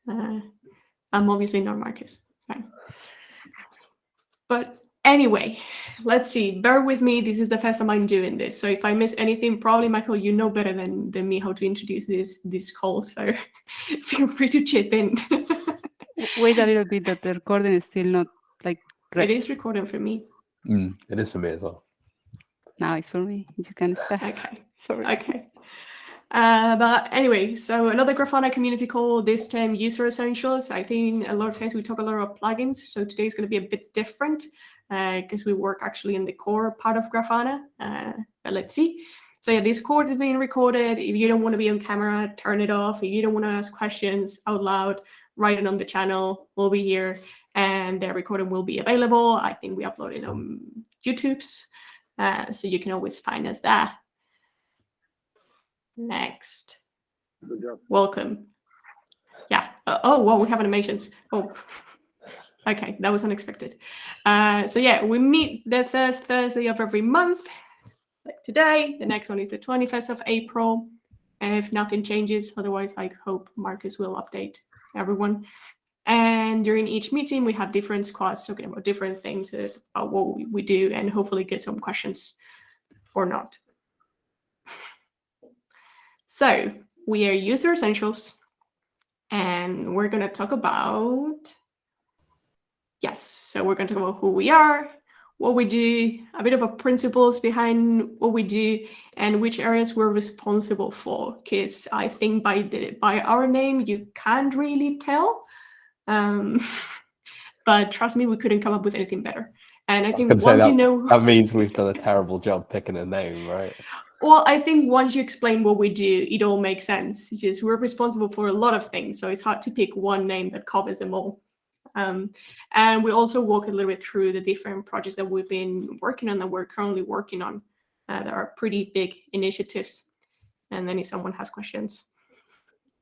I'm obviously not Marcus. So. But anyway, let's see. Bear with me. This is the first time I'm doing this. So if I miss anything, probably, Michael, you know better than me how to introduce this call. So feel free to chip in. Wait a little bit, that the recording is still not like great. It is recording for me. It is for me as well. Now it's for me. You can start. Okay. Sorry. Okay. But anyway, so another Grafana community call, this time user essentials. I think a lot of times we talk a lot about plugins. So today's going to be a bit different because we work actually in the core part of Grafana. But let's see. So yeah, this call is being recorded. If you don't want to be on camera, turn it off. If you don't want to ask questions out loud, write it on the channel. We'll be here and the recording will be available. I think we upload it on YouTube's. So you can always find us there. Next. Good job. Welcome. Yeah. Oh, well, we have animations. Oh, okay. That was unexpected. So yeah, we meet the first Thursday of every month, like today. The next one is the 21st of April. If nothing changes, otherwise, I hope Marcus will update everyone. And during each meeting, we have different squads talking about different things about what we do and hopefully get some questions or not. So we are user essentials, and we're going to talk about, so we're going to talk about who we are, what we do, a bit of a principles behind what we do, and which areas we're responsible for. Because I think by our name, you can't really tell. But trust me, we couldn't come up with anything better. And I think once you know, that means we've done a terrible job picking a name, right? Well, I think once you explain what we do, it all makes sense. Just we're responsible for a lot of things, so it's hard to pick one name that covers them all. And we also walk a little bit through the different projects that we've been working on, that we're currently working on. There are pretty big initiatives. And then if someone has questions,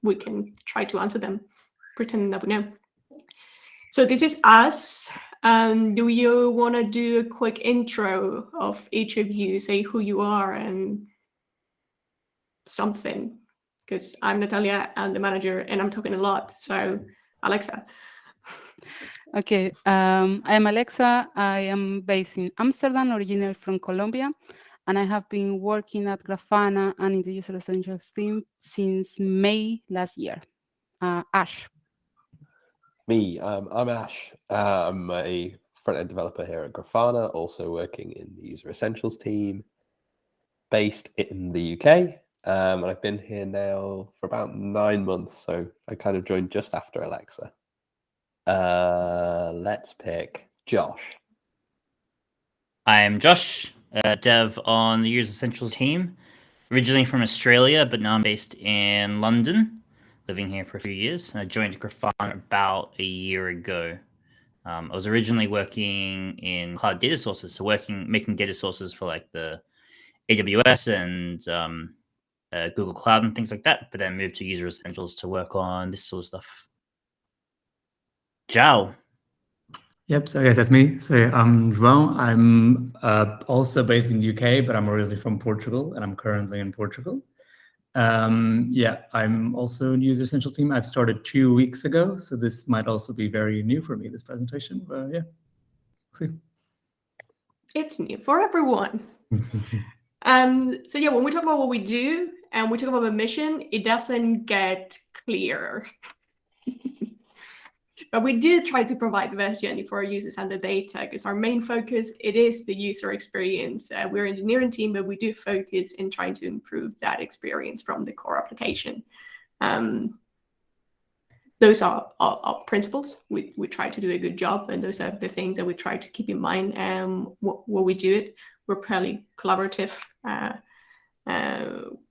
we can try to answer them, pretending that we know. So this is us. Do you want to do a quick intro of each of you, say who you are and something? Because I'm Natalia, I'm the manager, and I'm talking a lot. So, Alexa. Okay, I am Alexa. I am based in Amsterdam, originally from Colombia, and I have been working at Grafana and in the User Essentials team since May last year. Ash. Me, I'm Ash. I'm a front-end developer here at Grafana, also working in the User Essentials team, based in the UK. And I've been here now for about 9 months, so I kind of joined just after Alexa. Let's pick Josh. I'm Josh, dev on the User Essentials team, originally from Australia, but now I'm based in London, living here for a few years. I joined Grafana about a year ago. I was originally working in cloud data sources, so making data sources for like the AWS and Google Cloud and things like that, but then moved to User Essentials to work on this sort of stuff. Zhao. Yep, so I guess that's me. So I'm João. I'm also based in the UK, but I'm originally from Portugal, and I'm currently in Portugal. I'm also in the User Essential team. I've started 2 weeks ago, so this might also be very new for me, this presentation, but yeah, we'll see. It's new for everyone. So yeah, when we talk about what we do and we talk about a mission, it doesn't get clear. But we do try to provide the best journey for our users and the data, because our main focus, it is the user experience. We're an engineering team, but we do focus in trying to improve that experience from the core application. Those are our principles. We try to do a good job, and those are the things that we try to keep in mind. What we do it, we're fairly collaborative.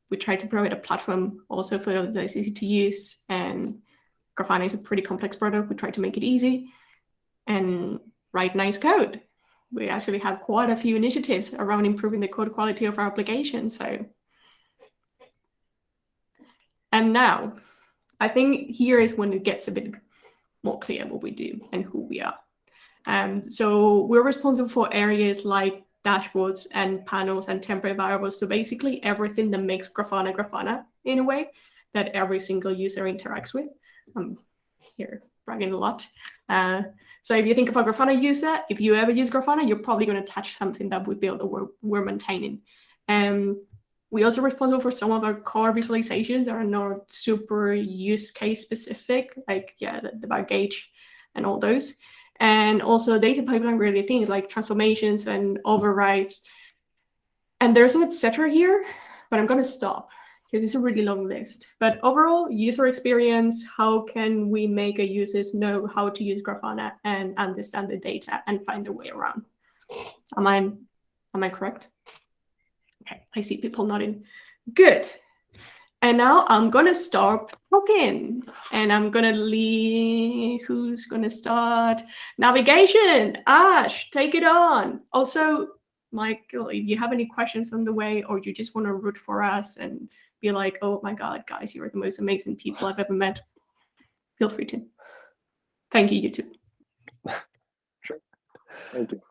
We try to provide a platform also for those easy to use, and Grafana is a pretty complex product. We try to make it easy and write nice code. We actually have quite a few initiatives around improving the code quality of our application. And now, I think here is when it gets a bit more clear what we do and who we are. So we're responsible for areas like dashboards and panels and temporary variables. So basically everything that makes Grafana Grafana in a way that every single user interacts with. here, bragging a lot. So if you think of a Grafana user, if you ever use Grafana, you're probably going to touch something that we built or we're maintaining. We're also responsible for some of our core visualizations that are not super use case specific, like the bug gauge and all those. And also data pipeline related things like transformations and overrides. And there's an etc. here, but I'm going to stop because it's a really long list. But overall, user experience, how can we make a users know how to use Grafana and understand the data and find their way around? Am I correct? Okay, I see people nodding. Good. And now I'm gonna start talking, and I'm gonna leave. Who's gonna start? Navigation. Ash, take it on. Also, Michael, if you have any questions on the way, or you just want to root for us and be like, "Oh my God, guys, you're the most amazing people I've ever met," feel free to. Thank you, YouTube. Sure. Thank you.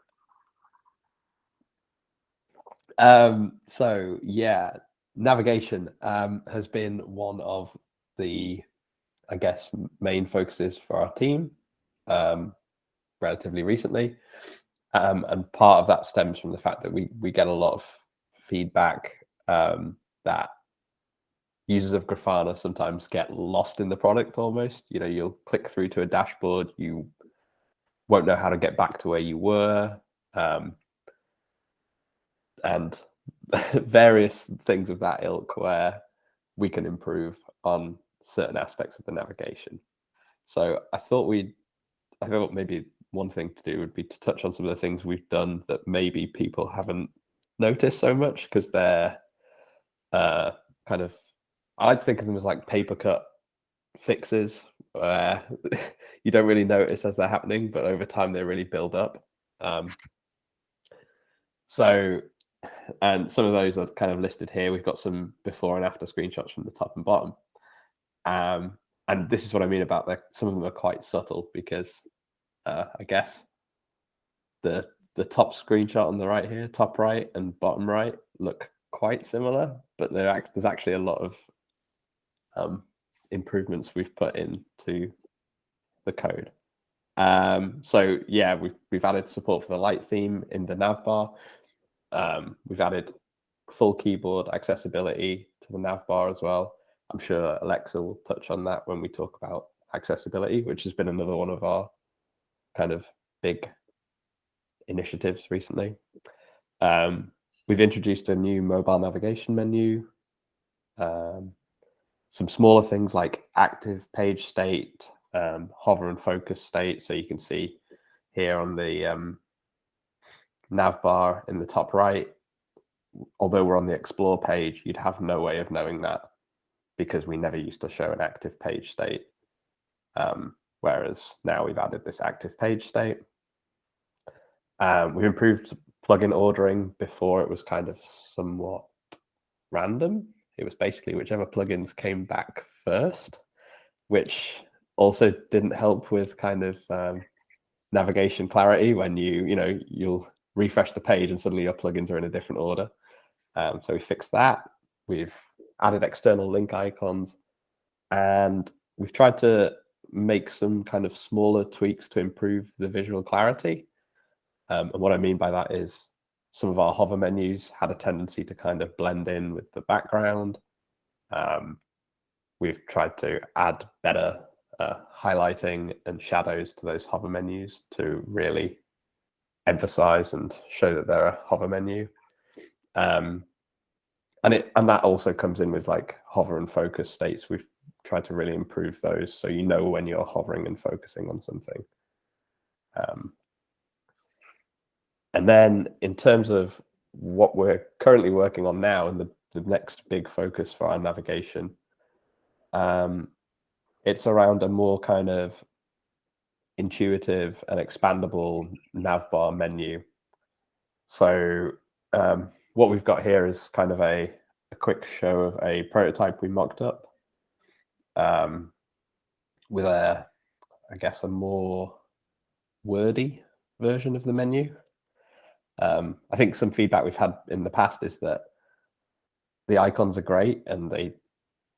So yeah, navigation has been one of the, I guess, main focuses for our team relatively recently. And part of that stems from the fact that we get a lot of feedback that users of Grafana sometimes get lost in the product almost. You know, you'll click through to a dashboard, you won't know how to get back to where you were. And various things of that ilk where we can improve on certain aspects of the navigation. So I thought maybe one thing to do would be to touch on some of the things we've done that maybe people haven't noticed so much, because they're kind of, I like to think of them as like paper cut fixes where you don't really notice as they're happening, but over time they really build up. And some of those are kind of listed here. We've got some before and after screenshots from the top and bottom. And this is what I mean about some of them are quite subtle, because I guess the top screenshot on the right here, top right and bottom right, look quite similar, but there's actually a lot of improvements we've put into the code. So yeah, we've added support for the light theme in the navbar. We've added full keyboard accessibility to the navbar as well. I'm sure Alexa will touch on that when we talk about accessibility, which has been another one of our kind of big initiatives recently. We've introduced a new mobile navigation menu. Some smaller things like active page state, hover and focus state. So you can see here on the navbar in the top right, although we're on the explore page, you'd have no way of knowing that because we never used to show an active page state. Whereas now we've added this active page state. We've improved plugin ordering. Before it was kind of somewhat random. It was basically whichever plugins came back first, which also didn't help with kind of navigation clarity when you'll refresh the page and suddenly your plugins are in a different order. So we fixed that. We've added external link icons, and we've tried to make some kind of smaller tweaks to improve the visual clarity. And what I mean by that is some of our hover menus had a tendency to kind of blend in with the background. We've tried to add better highlighting and shadows to those hover menus to really emphasize and show that they're a hover menu. And that also comes in with like hover and focus states. We've tried to really improve those so you know when you're hovering and focusing on something. And then in terms of what we're currently working on now and the next big focus for our navigation, it's around a more kind of intuitive and expandable navbar menu. So what we've got here is kind of a quick show of a prototype we mocked up with I guess a more wordy version of the menu. I think some feedback we've had in the past is that the icons are great and they,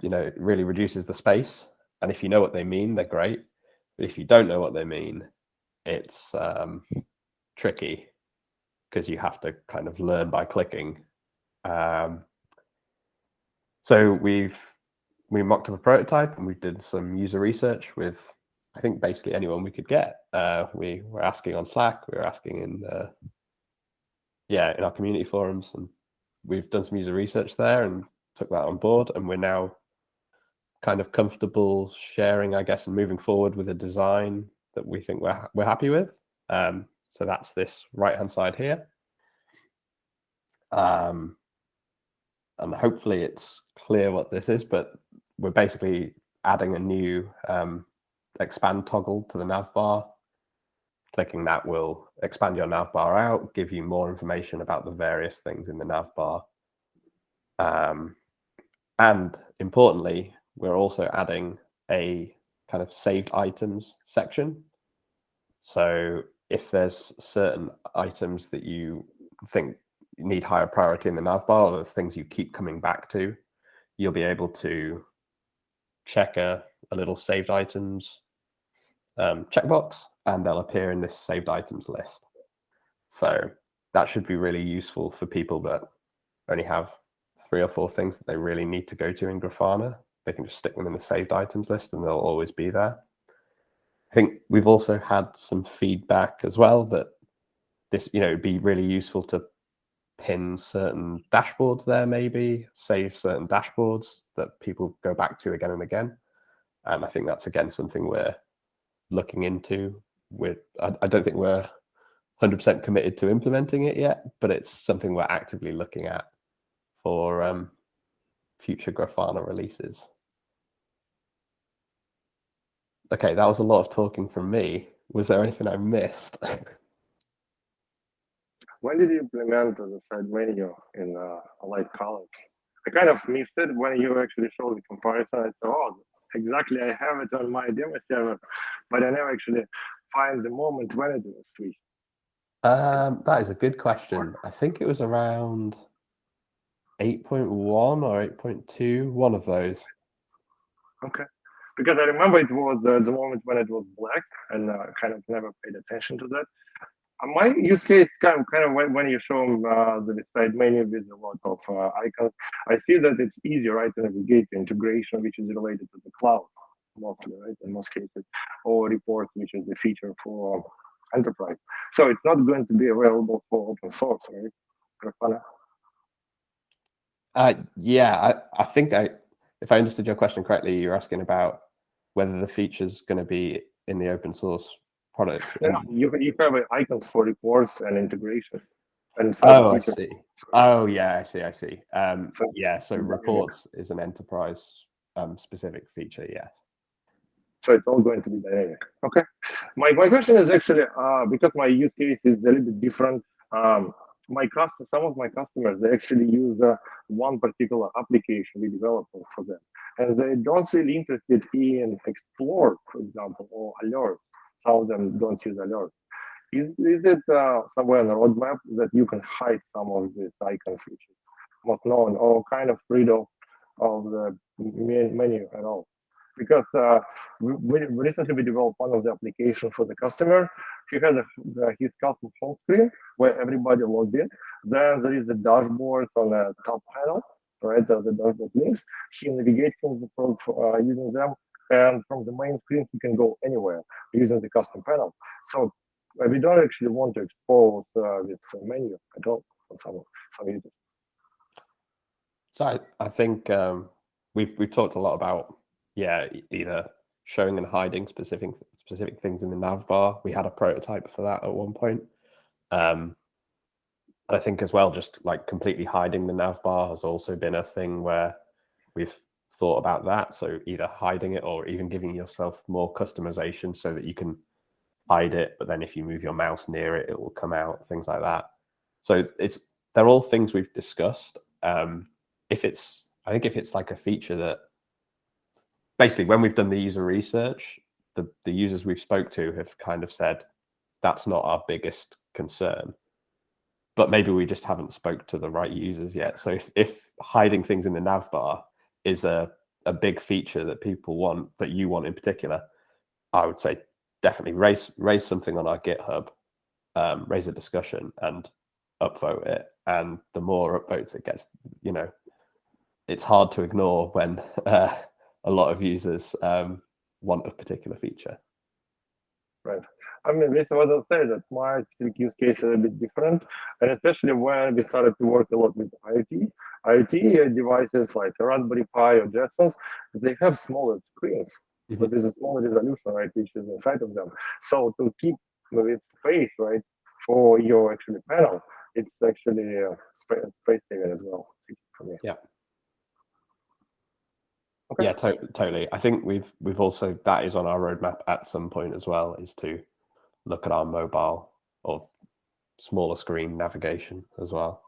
it really reduces the space. And if you know what they mean, they're great. But if you don't know what they mean, it's tricky because you have to kind of learn by clicking. So we mocked up a prototype and we did some user research with, I think, basically anyone we could get. We were asking on Slack, we were asking in our community forums, and we've done some user research there and took that on board, and we're now kind of comfortable sharing, I guess, and moving forward with a design that we think we're happy with. So that's this right-hand side here. And hopefully it's clear what this is, but we're basically adding a new expand toggle to the navbar. Clicking that will expand your navbar out, give you more information about the various things in the navbar. And importantly, we're also adding a kind of saved items section. So if there's certain items that you think need higher priority in the navbar, or there's things you keep coming back to, you'll be able to check a little saved items checkbox, and they'll appear in this saved items list. So that should be really useful for people that only have 3 or 4 things that they really need to go to in Grafana. They can just stick them in the saved items list and they'll always be there. I think we've also had some feedback as well that this, it'd be really useful to pin certain dashboards there, maybe save certain dashboards that people go back to again and again. And I think that's, again, something we're looking into. I don't think we're 100% committed to implementing it yet, but it's something we're actively looking at for future Grafana releases. Okay, that was a lot of talking from me. Was there anything I missed? When did you implement the side menu in light colors? I kind of missed it when you actually showed the comparison. I thought, oh, exactly, I have it on my demo server, but I never actually find the moment when it was switched. That is a good question. I think it was around 8.1 or 8.2, one of those. Okay. Because I remember it was the moment when it was black, and kind of never paid attention to that. My use case kind of when you show the side menu with a lot of icons, I see that it's easier, right, to navigate the integration, which is related to the cloud, mostly, right, in most cases, or reports, which is the feature for enterprise. So it's not going to be available for open source, right? Grafana? Yeah, I think if I understood your question correctly, you're asking about whether the feature's going to be in the open source product. No, you have icons for reports and integration. And I see. Oh, yeah, I see. Yeah, so reports is an enterprise specific feature, yes. So it's all going to be dynamic. Okay. My question is actually because my use case is a little bit different. Some of my customers, they actually use one particular application we developed for them, and they don't really interested in Explore, for example, or Alert. Some of them don't use Alert. Is it somewhere on the roadmap that you can hide some of these icons, which is not known, or kind of rid of the menu at all? Because recently we developed one of the applications for the customer. He had his custom home screen where everybody logged in. Then there is the dashboard on the top panel, right? The dashboard links. He navigates using them, and from the main screen he can go anywhere using the custom panel. So we don't actually want to expose this menu at all for some users. So I think we've talked a lot about either showing and hiding specific things in the nav bar. We had a prototype for that at one point. I think as well, just like completely hiding the nav bar has also been a thing where we've thought about that. So either hiding it or even giving yourself more customization so that you can hide it, but then if you move your mouse near it, it will come out, things like that. So they're all things we've discussed. I think if it's like a feature that basically when we've done the user research, the users we've spoke to have kind of said, that's not our biggest concern. But maybe we just haven't spoke to the right users yet. So if hiding things in the nav bar is a big feature that people want, that you want in particular, I would say definitely raise something on our GitHub, raise a discussion and upvote it. And the more upvotes it gets, it's hard to ignore when a lot of users want a particular feature. Right. I mean, this is what I'll say, that my use case is a bit different. And especially when we started to work a lot with IoT devices like Raspberry Pi or Jetsons, they have smaller screens, but there's a smaller resolution, right, which is inside of them. So to keep with space, right, for your actually panel, it's actually space saving as well for me. Yeah. Okay. Yeah, totally. I think we've also, that is on our roadmap at some point as well, is to look at our mobile or smaller screen navigation as well.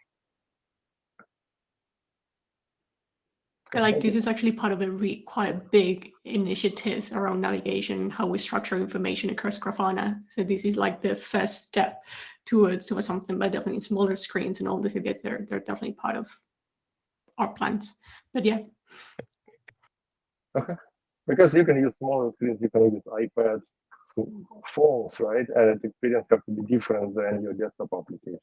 Like this is actually part of a quite big initiatives around navigation, how we structure information across Grafana. So this is like the first step towards something, but definitely smaller screens and all this. I guess they're definitely part of our plans. But yeah. Okay. Because you can use smaller screens, you can use iPads, phones, right? And the experience has to be different than your desktop application.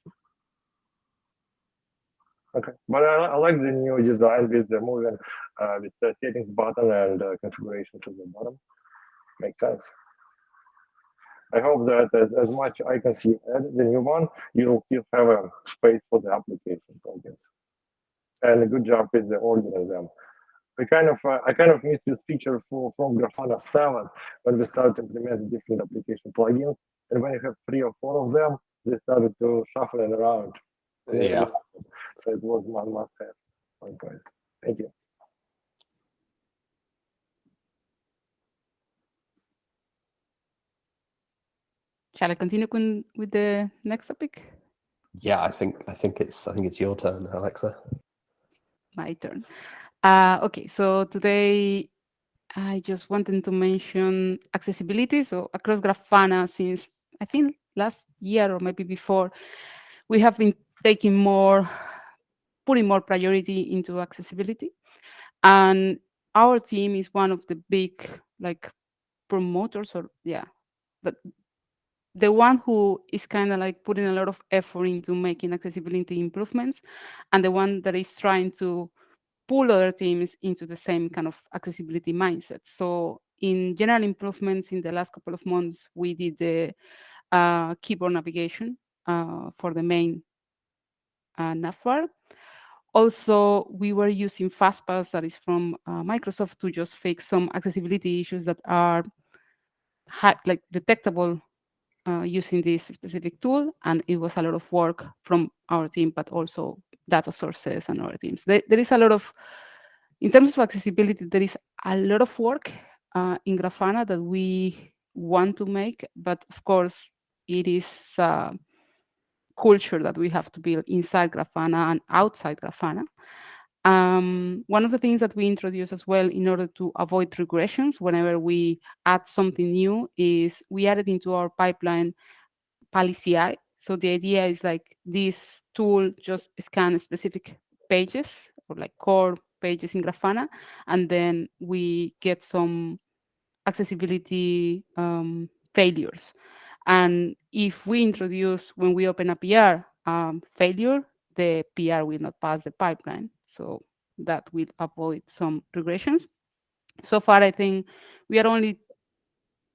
Okay, but I like the new design with the moving with the settings button and configuration to the bottom. Makes sense. I hope that as much icons you add the new one, you'll still have a space for the application plugins. And a good job with the ordering them. I kind of missed this feature from Grafana 7 when we started to implement different application plugins. And when you have 3 or 4 of them, they started to shuffle it around. Yeah. So it was one must-have. One point. Thank you. Shall I continue with the next topic? Yeah, I think it's your turn, Alexa. My turn. Okay, so today I just wanted to mention accessibility. So across Grafana, since I think last year or maybe before, we have been putting more priority into accessibility. And our team is one of the big promoters, or but the one who is kind of putting a lot of effort into making accessibility improvements, and the one that is trying to pull other teams into the same kind of accessibility mindset. So in general improvements in the last couple of months, we did the keyboard navigation for the main navbar. Also, we were using FastPass, that is from Microsoft, to just fix some accessibility issues that are detectable using this specific tool. And it was a lot of work from our team, but also data sources and other teams. There is a lot of, in terms of accessibility, there is a lot of work in Grafana that we want to make, but of course, it is culture that we have to build inside Grafana and outside Grafana. One of the things that we introduce as well in order to avoid regressions whenever we add something new is we added into our pipeline PaliCI. So the idea is this tool just scans specific pages or core pages in Grafana, and then we get some accessibility failures. And if we introduce, when we open a PR failure, the PR will not pass the pipeline. So that will avoid some regressions. So far, I think we are only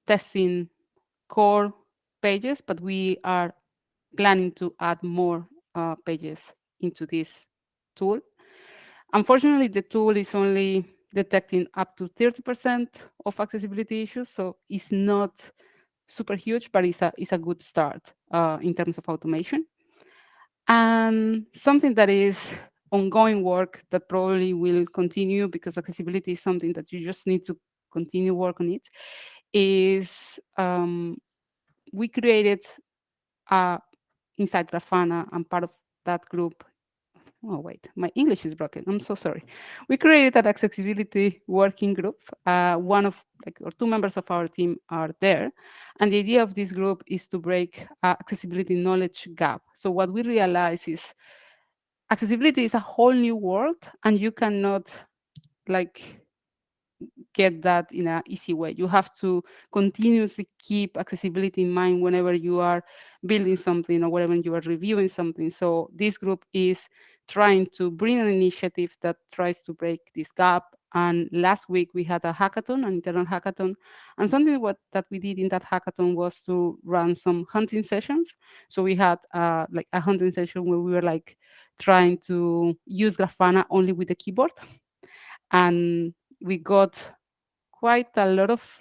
testing core pages, but we are planning to add more pages into this tool. Unfortunately, the tool is only detecting up to 30% of accessibility issues, so it's not super huge, but it's a good start in terms of automation. And something that is ongoing work that probably will continue, because accessibility is something that you just need to continue work on it, is we created inside Grafana, and part of that group, oh wait, my English is broken, I'm so sorry. We created an accessibility working group. One of or 2 members of our team are there. And the idea of this group is to break accessibility knowledge gap. So what we realize is accessibility is a whole new world, and you cannot get that in an easy way. You have to continuously keep accessibility in mind whenever you are building something or whenever you are reviewing something. So this group is trying to bring an initiative that tries to break this gap. And last week we had a hackathon, an internal hackathon. And something that we did in that hackathon was to run some hunting sessions. So we had like a hunting session where we were like trying to use Grafana only with the keyboard. And we got quite a lot of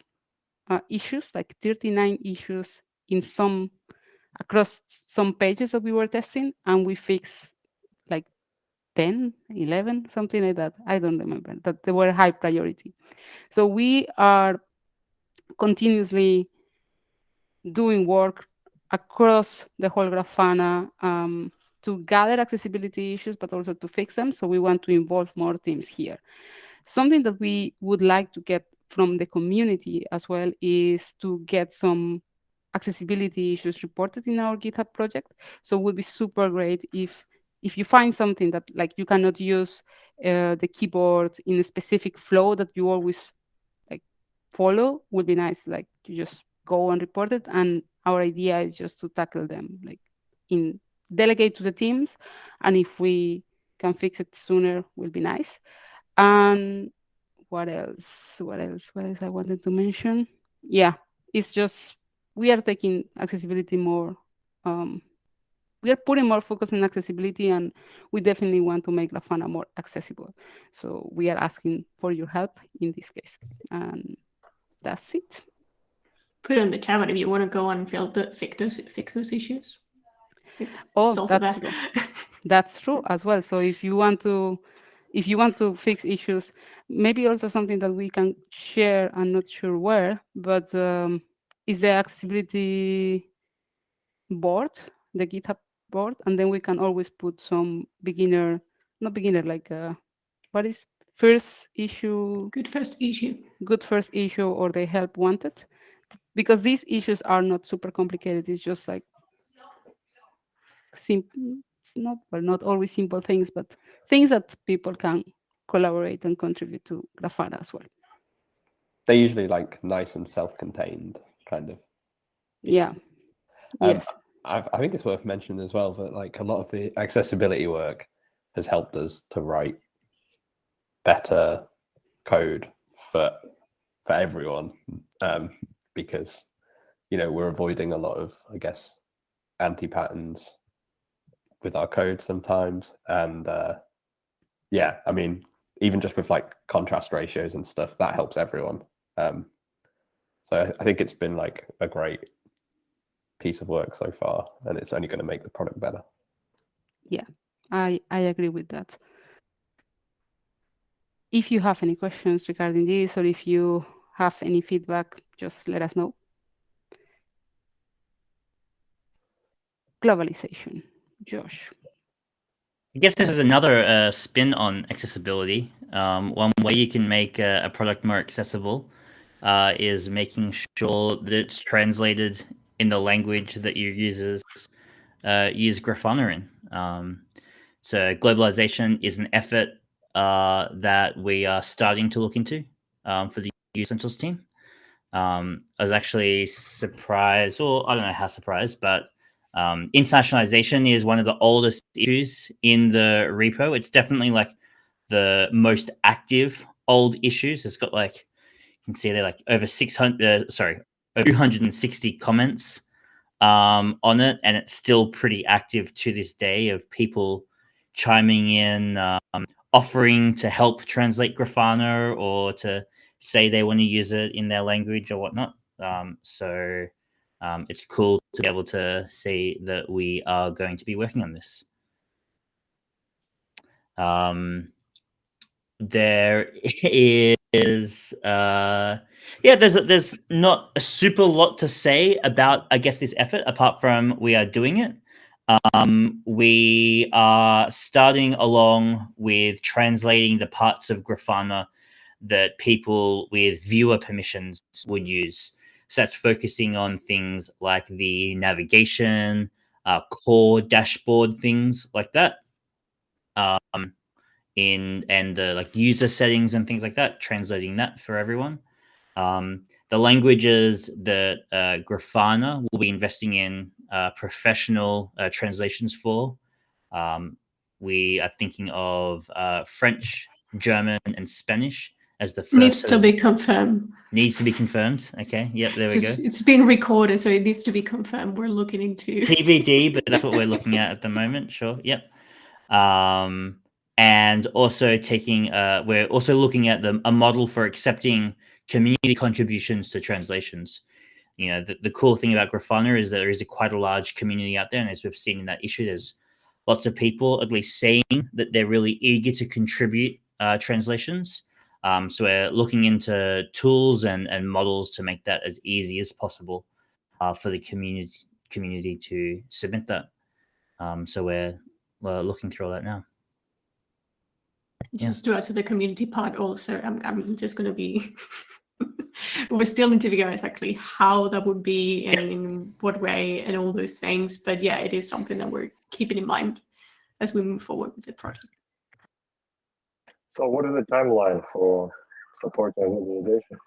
issues, like 39 issues across some pages that we were testing, and we fixed like 10, 11, something like that. I don't remember, that they were high priority. So we are continuously doing work across the whole Grafana to gather accessibility issues, but also to fix them. So we want to involve more teams here. Something that we would like to get from the community as well is to get some accessibility issues reported in our GitHub project. So it would be super great if you find something that like you cannot use the keyboard in a specific flow that you always like follow, would be nice. Like you just go and report it. And our idea is just to tackle them, like delegate to the teams. And if we can fix it sooner, will be nice. And what else I wanted to mention? Yeah, it's just we are taking accessibility more. We are putting more focus on accessibility, and we definitely want to make Grafana more accessible. So we are asking for your help in this case. And that's it. Put it in the chat if you want to go and fix those issues. It's Oh, also that's there. true. That's true as well. So if you want to fix issues, maybe also something that we can share, I'm not sure where, but is the accessibility board, the GitHub board, and then we can always put some like what is first issue, Good first issue. or the help wanted, because these issues are not super complicated. It's just like simple. It's not always simple things, but things that people can collaborate and contribute to Grafana as well. They're usually like nice and self-contained kind of. Yeah. Yes. I think it's worth mentioning as well that like a lot of the accessibility work has helped us to write better code for everyone, because we're avoiding a lot of, I guess, anti-patterns with our code sometimes. And yeah, I mean, even just with like contrast ratios and stuff, that helps everyone. So I think it's been like a great piece of work so far, and it's only going to make the product better. Yeah, I agree with that. If you have any questions regarding this, or if you have any feedback, just let us know. Globalization, Josh. I guess this is another spin on accessibility. One way you can make a product more accessible is making sure that it's translated in the language that your users use Grafana in. So globalization is an effort that we are starting to look into for the User Essentials team. I was actually surprised, or I don't know how surprised, but internationalization is one of the oldest issues in the repo. It's definitely like the most active old issues. It's got like, you can see there like over 260 comments on it, and it's still pretty active to this day of people chiming in, offering to help translate Grafana or to say they want to use it in their language or whatnot. So it's cool to be able to see that we are going to be working on this. There is there's not a super lot to say about, I guess, this effort apart from we are doing it. We are starting along with translating the parts of Grafana that people with viewer permissions would use. So that's focusing on things like the navigation, core dashboard, things like that. and the like user settings and things like that, translating that for everyone. The languages that Grafana will be investing in professional translations for. We are thinking of French, German, and Spanish as the first. Needs to be confirmed. Needs to be confirmed. Okay. Yep. There we go. It's been recorded, so it needs to be confirmed. We're looking into TBD, but that's what we're looking at the moment. Sure. Yep. And also we're also looking at a model for accepting community contributions to translations. You know, the cool thing about Grafana is that there is quite a large community out there, and as we've seen in that issue, there's lots of people at least saying that they're really eager to contribute translations. So we're looking into tools and models to make that as easy as possible for the community to submit that. So we're looking through all that now. just to add to the community part. Also, I'm just going to be. We still need to figure out exactly how that would be and in what way and all those things. But yeah, it is something that we're keeping in mind as we move forward with the project. So what is the timeline for supporting globalization?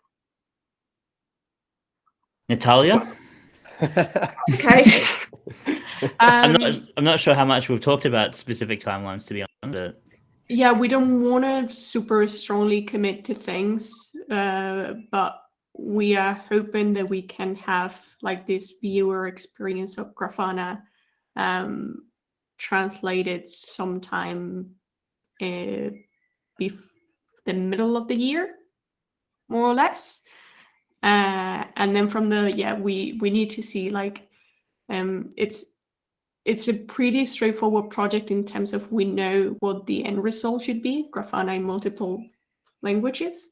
Natalia? Okay. I'm not sure how much we've talked about specific timelines, to be honest. But yeah, we don't want to super strongly commit to things, but we are hoping that we can have like this viewer experience of Grafana translated sometime the middle of the year, more or less. And then from we need to see like it's a pretty straightforward project in terms of we know what the end result should be, Grafana in multiple languages.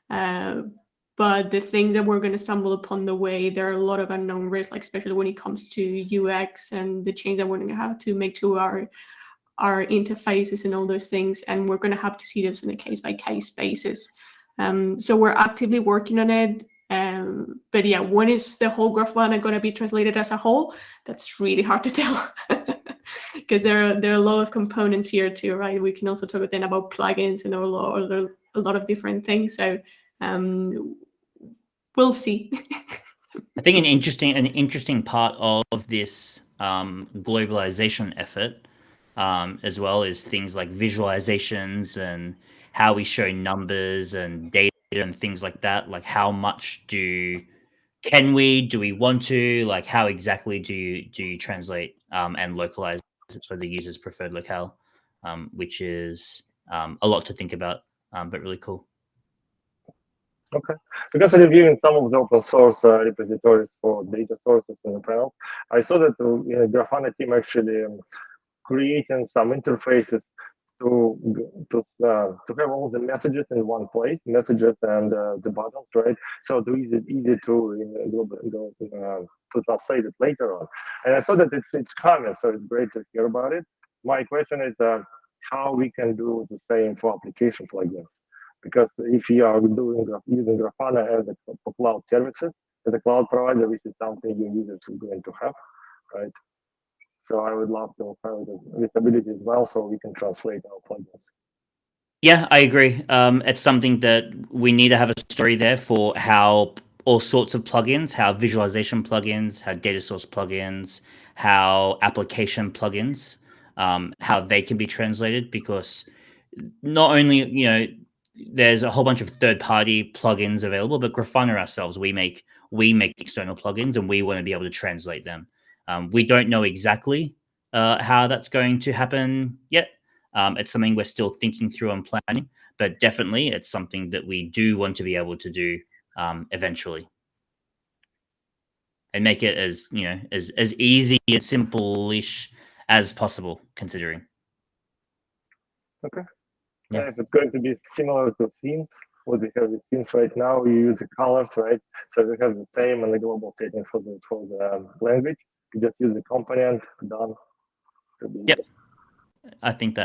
But the things that we're going to stumble upon the way, there are a lot of unknown risks, like especially when it comes to UX and the change that we're going to have to make to our interfaces and all those things. And we're going to have to see this on a case-by-case basis. So we're actively working on it. But yeah, when is the whole Grafana going to be translated as a whole? That's really hard to tell because there are a lot of components here too, right? We can also talk then about plugins and a lot of different things. So we'll see. I think an interesting part of this globalization effort as well is things like visualizations and how we show numbers and data and things like that. Like how much do we want to, like how exactly do you translate and localize it for the user's preferred locale, which is a lot to think about, but really cool. Okay, because reviewing some of the open source repositories for data sources in the panel, I saw that the Grafana team actually creating some interfaces to have all the messages in one place, messages and the buttons, right? So to easy to translate it later on. And I saw that it's coming, so it's great to hear about it. My question is how we can do the same for application plugins. Because if you are using Grafana as a cloud services, as a cloud provider, which is something your users are going to have, right? So I would love to have this ability as well, so we can translate our plugins. Yeah, I agree. It's something that we need to have a story there for how all sorts of plugins, how visualization plugins, how data source plugins, how application plugins, how they can be translated, because not only, there's a whole bunch of third-party plugins available, but Grafana ourselves, we make external plugins and we want to be able to translate them. We don't know exactly how that's going to happen yet. It's something we're still thinking through and planning, but definitely it's something that we do want to be able to do eventually, and make it as as easy and simple-ish as possible, considering. Okay. Yeah. If it's going to be similar to themes, what we have with themes right now, we use the colors, right? So we have the same and the global setting for the language. You just use the component, done. Yep. I think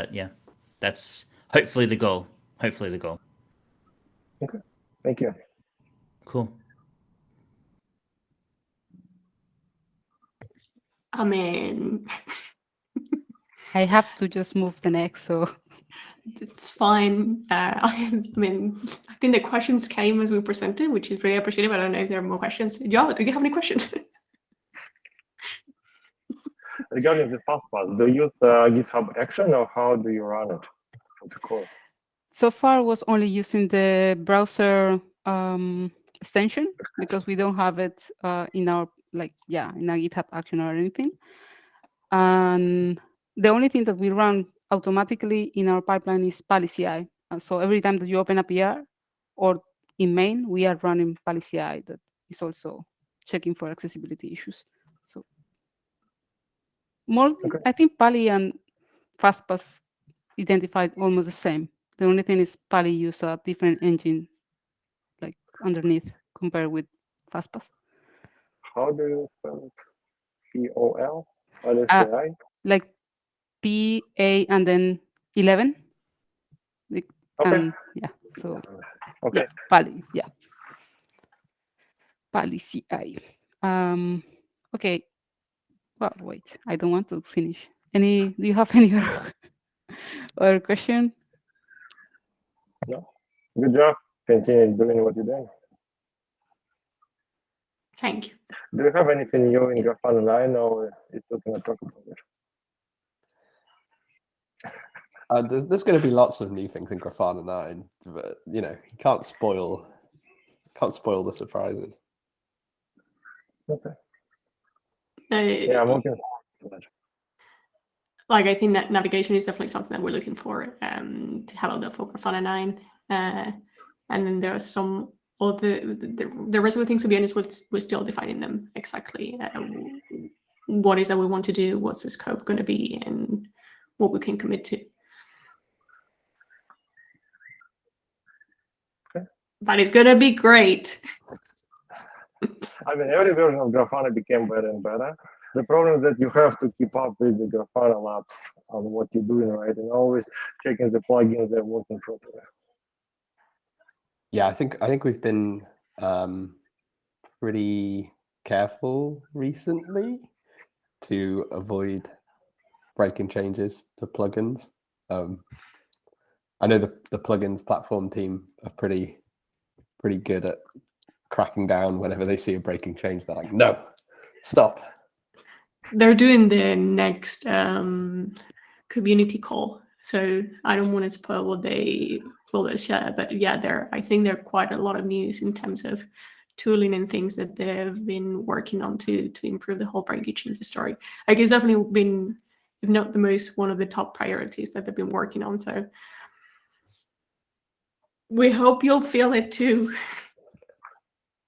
that's hopefully the goal. Okay. Thank you. Cool. I mean, I have to just move the next, so it's fine. I mean, I think the questions came as we presented, which is really appreciative. I don't know if there are more questions. Joe, do you have any questions? Regarding the FastPass, do you use GitHub Action or how do you run it for the core? So far, was only using the browser extension because we don't have it in our in our GitHub Action or anything. And the only thing that we run automatically in our pipeline is PalyCI. So every time that you open a PR or in main, we are running PalyCI that is also checking for accessibility issues. So more, Okay. I think Paly and FastPass identified almost the same. The only thing is Paly use a different engine like underneath compared with FastPass. How do you spell it? POL? PalyCI? Like PA and then 11. Like, Okay. yeah, so Okay. yeah, Paly, yeah. PalyCI. Okay. Well, wait, I don't want to finish. Do you have any other question? No. Good job. Continue doing what you're doing. Thank you. Do you have anything new in Grafana 9 or it's looking at talk about it? There's going to be lots of new things in Grafana 9, but you can't spoil the surprises. Okay. Yeah, I'm looking forward to that. Like, I think that navigation is definitely something that we're looking for to have out there for Grafana 9. And then there are some other, the rest of the things, to be honest, we're still defining them exactly. What is that we want to do, what's the scope going to be, and what we can commit to. Okay. But it's going to be great. I mean, every version of Grafana became better and better. The problem is that you have to keep up with the Grafana labs on what you're doing, right? And always checking the plugins that are working properly. Yeah, I think we've been pretty careful recently to avoid breaking changes to plugins. I know the plugins platform team are pretty good at cracking down whenever they see a breaking change. They're like, no, stop. They're doing the next community call, so I don't want to spoil what they will share. But yeah, I think there are quite a lot of news in terms of tooling and things that they've been working on to improve the whole breaking changes story. Like, it's definitely been, if not the most, one of the top priorities that they've been working on. So we hope you'll feel it too.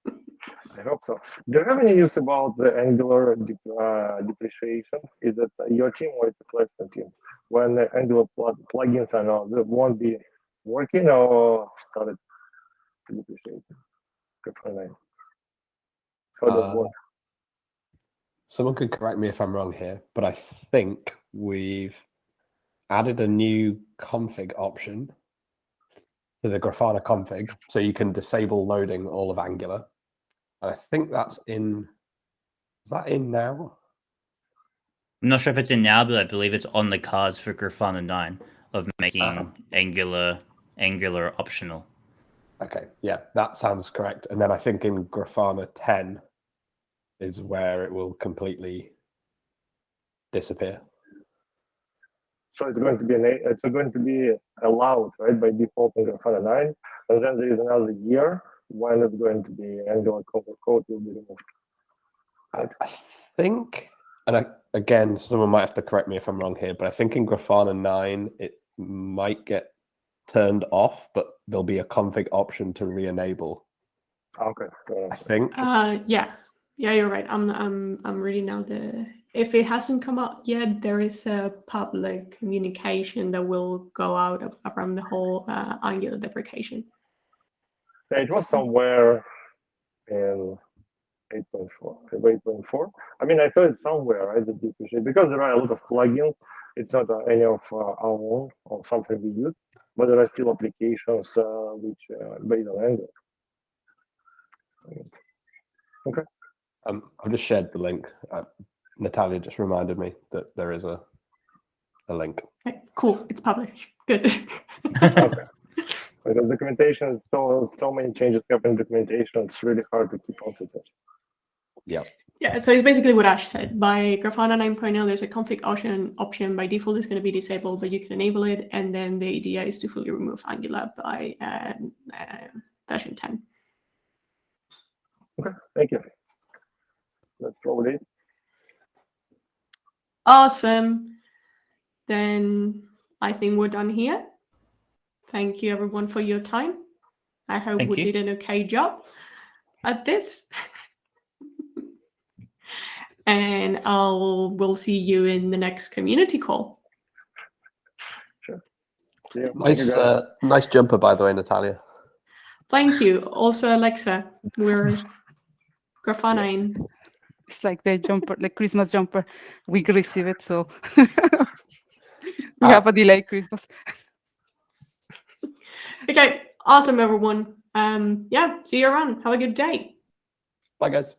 I hope so. Do you have any news about the Angular depreciation? Is it your team or it's a platform team? When the Angular plugins are not, they won't be working or started to depreciate? How does it work? Someone could correct me if I'm wrong here, but I think we've added a new config option to the Grafana config, so you can disable loading all of Angular. And I think that's in. Is that in now? I'm not sure if it's in now, but I believe it's on the cards for Grafana 9 of making Angular optional. Okay, yeah, that sounds correct. And then I think in Grafana 10 is where it will completely disappear. So it's going to be allowed, right, by default in Grafana 9, and then there is another year when it's going to be Angular code will be removed. I think, and again, someone might have to correct me if I'm wrong here, but I think in Grafana 9 it might get turned off, but there'll be a config option to re-enable. Okay. I think. Yeah, you're right. I'm reading now if it hasn't come out yet, there is a public communication that will go out around the whole Angular deprecation. Yeah, it was somewhere in 8.4. I mean, I thought it's somewhere, right? The depreciation, because there are a lot of plugins. It's not any of our own or something we use, but there are still applications which based on Angular. Okay. I've just shared the link. Natalia just reminded me that there is a a link. Okay, cool. It's published. Good. Okay. Because documentation, so many changes happen in documentation. It's really hard to keep on with it. Yeah. Yeah, so it's basically what Ash said. By Grafana 9.0, there's a config option by default is going to be disabled, but you can enable it. And then the idea is to fully remove Angular by version 10. Okay, thank you. That's probably it. Awesome. Then I think we're done here. Thank you, everyone, for your time. I hope Thank we you. did an okay job at this. And we'll see you in the next community call. Sure. See you. Thank you, Nice, guys. nice jumper, by the way, Natalia. Thank you. Also, Alexa, we're Grafana in. It's like the jumper, the Christmas jumper. We receive it, so we have a delay Christmas. Okay, awesome, everyone. Yeah, see you around. Have a good day. Bye, guys.